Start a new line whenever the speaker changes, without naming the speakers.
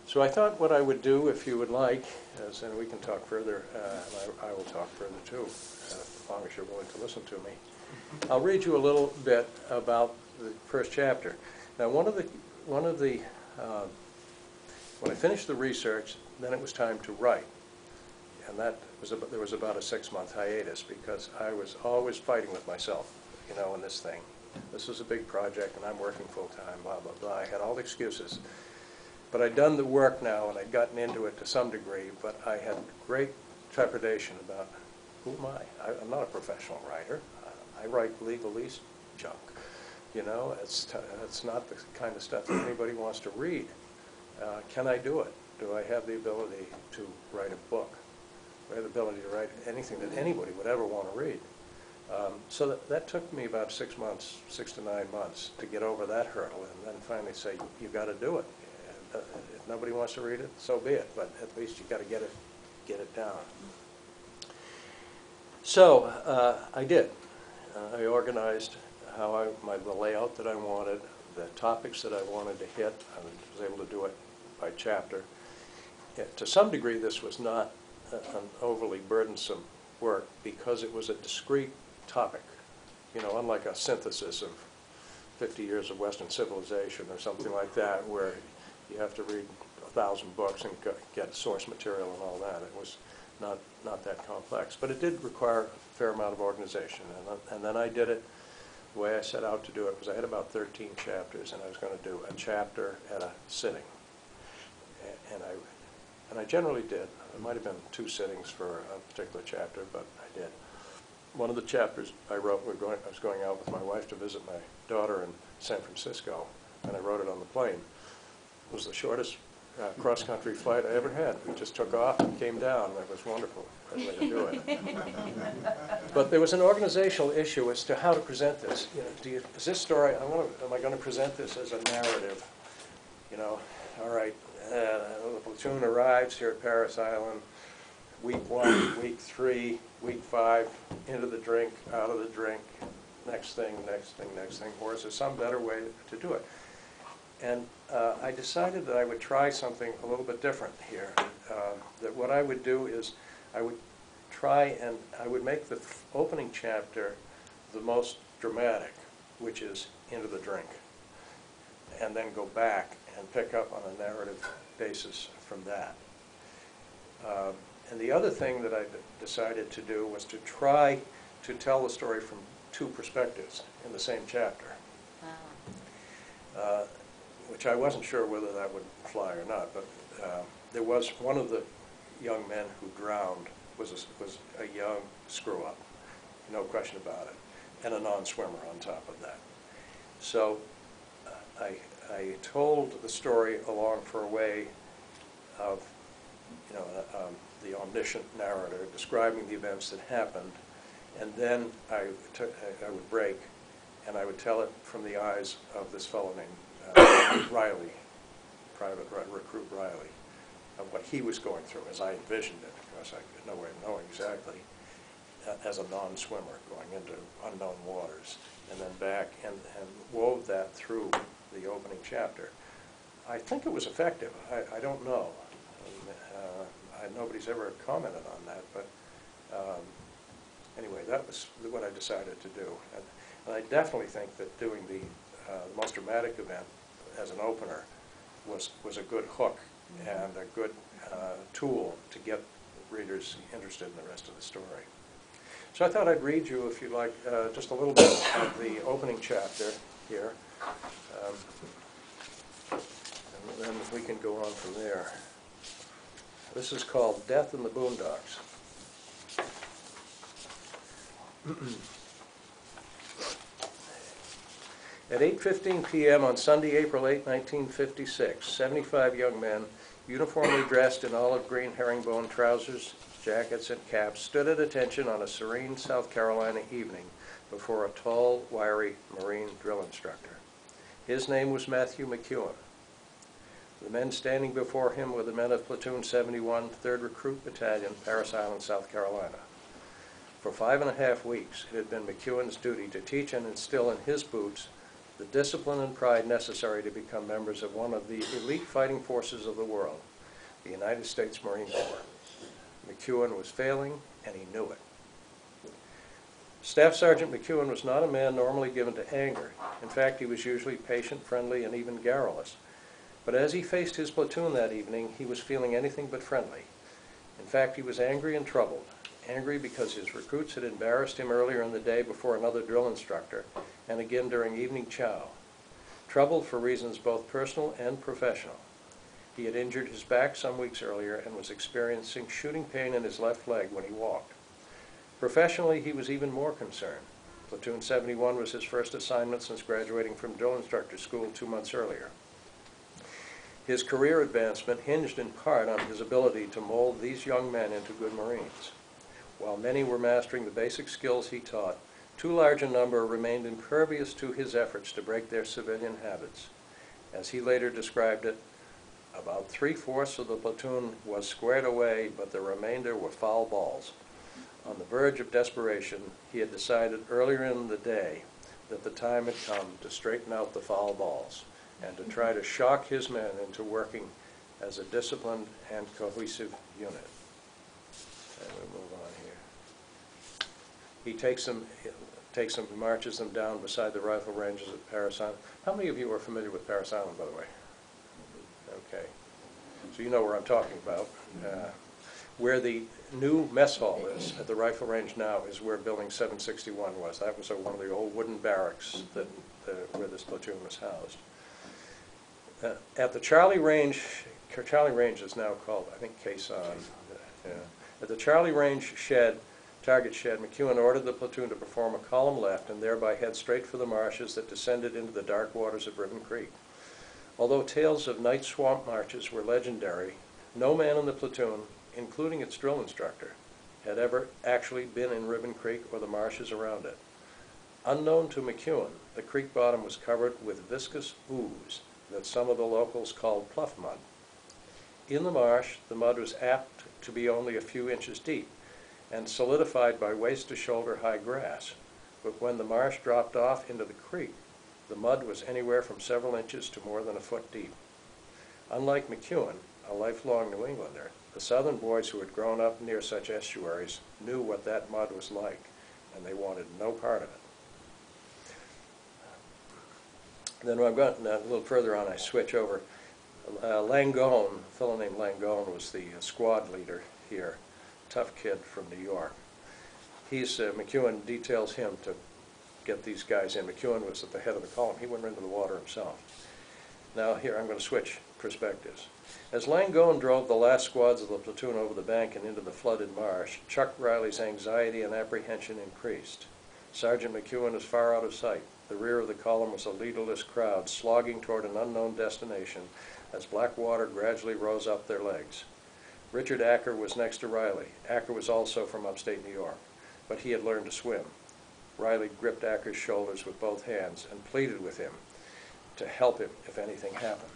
So I thought what I would do, if you would like, and we can talk further, and I will talk further too, as long as you're willing to listen to me. I'll read you a little bit about the first chapter. Now, when I finished the research, then it was time to write, and there was about a 6-month hiatus because I was always fighting with myself, you know, in this thing. This is a big project, and I'm working full time. Blah blah blah. I had all the excuses. But I'd done the work now, and I'd gotten into it to some degree, but I had great trepidation about who am I? I'm not a professional writer. I write legalese junk. You know, it's not the kind of stuff that anybody wants to read. Can I do it? Do I have the ability to write a book? Do I have the ability to write anything that anybody would ever want to read? So that took me about 6 to 9 months to get over that hurdle, and then finally say, you've got to do it. If nobody wants to read it, so be it. But at least you've got to get it down. So I did. I organized the layout that I wanted, the topics that I wanted to hit. I was able to do it by chapter. To some degree, this was not an overly burdensome work because it was a discrete topic. You know, unlike a synthesis of 50 years of Western civilization or something like that, where you have to read 1,000 books and get source material and all that. It was not that complex. But it did require a fair amount of organization. And then I did it the way I set out to do it was I had about 13 chapters, and I was going to do a chapter at a sitting. And I generally did. It might have been 2 sittings for a particular chapter, but I did. One of the chapters I wrote, I was going out with my wife to visit my daughter in San Francisco, and I wrote it on the plane. It was the shortest cross-country flight I ever had. We just took off and came down. It was wonderful. Great way to do it. But there was an organizational issue as to how to present this. You know, is this story? Am I going to present this as a narrative? You know, all right. The platoon arrives here at Parris Island. Week 1, week 3, week 5. Into the drink, out of the drink. Next thing, next thing, next thing. Or is there some better way to do it? And I decided that I would try something a little bit different here. That what I would do is I would try and I would make the opening chapter the most dramatic, which is into the drink, and then go back and pick up on a narrative basis from that. And the other thing that I decided to do was to try to tell the story from 2 perspectives in the same chapter. Wow. Which I wasn't sure whether that would fly or not, but there was one of the young men who drowned was a young screw-up, no question about it, and a non-swimmer on top of that. So I told the story along for a way of, you know, the omniscient narrator describing the events that happened, and then I would break, and I would tell it from the eyes of this fellow named Riley, private recruit Riley, of what he was going through as I envisioned it, because I had no way of knowing exactly, as a non-swimmer going into unknown waters, and then back, and wove that through the opening chapter. I think it was effective. I don't know. Nobody's ever commented on that, but anyway, that was what I decided to do. And I definitely think that doing the most dramatic event as an opener was a good hook and a good tool to get readers interested in the rest of the story. So I thought I'd read you, if you'd like, just a little bit of the opening chapter here, and then we can go on from there. This is called Death in the Boondocks. At 8:15 p.m. on Sunday, April 8, 1956, 75 young men, uniformly dressed in olive green herringbone trousers, jackets, and caps, stood at attention on a serene South Carolina evening before a tall, wiry Marine drill instructor. His name was Matthew McEwen. The men standing before him were the men of Platoon 71, 3rd Recruit Battalion, Parris Island, South Carolina. For 5.5 weeks, it had been McEwen's duty to teach and instill in his boots the discipline and pride necessary to become members of one of the elite fighting forces of the world, the United States Marine Corps. McEwen was failing, and he knew it. Staff Sergeant McEwen was not a man normally given to anger. In fact, he was usually patient, friendly, and even garrulous. But as he faced his platoon that evening, he was feeling anything but friendly. In fact, he was angry and troubled. Angry because his recruits had embarrassed him earlier in the day before another drill instructor, and again during evening chow. Troubled for reasons both personal and professional. He had injured his back some weeks earlier and was experiencing shooting pain in his left leg when he walked. Professionally, he was even more concerned. Platoon 71 was his first assignment since graduating from drill instructor school 2 months earlier. His career advancement hinged in part on his ability to mold these young men into good Marines. While many were mastering the basic skills he taught, too large a number remained impervious to his efforts to break their civilian habits. As he later described it, about 3/4 of the platoon was squared away, but the remainder were foul balls. On the verge of desperation, he had decided earlier in the day that the time had come to straighten out the foul balls and to try to shock his men into working as a disciplined and cohesive unit. And we'll move on here. He takes them, marches them down beside the rifle ranges at Parris Island. How many of you are familiar with Parris Island, by the way? Okay. So you know where I'm talking about. Where the new mess hall is at the rifle range now is where Building 761 was. That was one of the old wooden barracks that where this platoon was housed. At the Charlie Range is now called, I think, Caisson. At the Charlie Range target shed, McEwen ordered the platoon to perform a column left and thereby head straight for the marshes that descended into the dark waters of Ribbon Creek. Although tales of night swamp marches were legendary, no man in the platoon, including its drill instructor, had ever actually been in Ribbon Creek or the marshes around it. Unknown to McEwen, the creek bottom was covered with viscous ooze that some of the locals called pluff mud. In the marsh, the mud was apt to be only a few inches deep and solidified by waist to shoulder high grass. But when the marsh dropped off into the creek, the mud was anywhere from several inches to more than a foot deep. Unlike McEwen, a lifelong New Englander, the Southern boys who had grown up near such estuaries knew what that mud was like, and they wanted no part of it. Then when I've gotten a little further on, I switch over. Langone, a fellow named Langone, was the squad leader here, tough kid from New York. McEwen details him to get these guys in. McEwen was at the head of the column. He went into the water himself. Now here, I'm going to switch perspectives. As Langone drove the last squads of the platoon over the bank and into the flooded marsh, Chuck Riley's anxiety and apprehension increased. Sergeant McEwen was far out of sight. The rear of the column was a leaderless crowd slogging toward an unknown destination as black water gradually rose up their legs. Richard Acker was next to Riley. Acker was also from upstate New York, but he had learned to swim. Riley gripped Acker's shoulders with both hands and pleaded with him to help him if anything happened.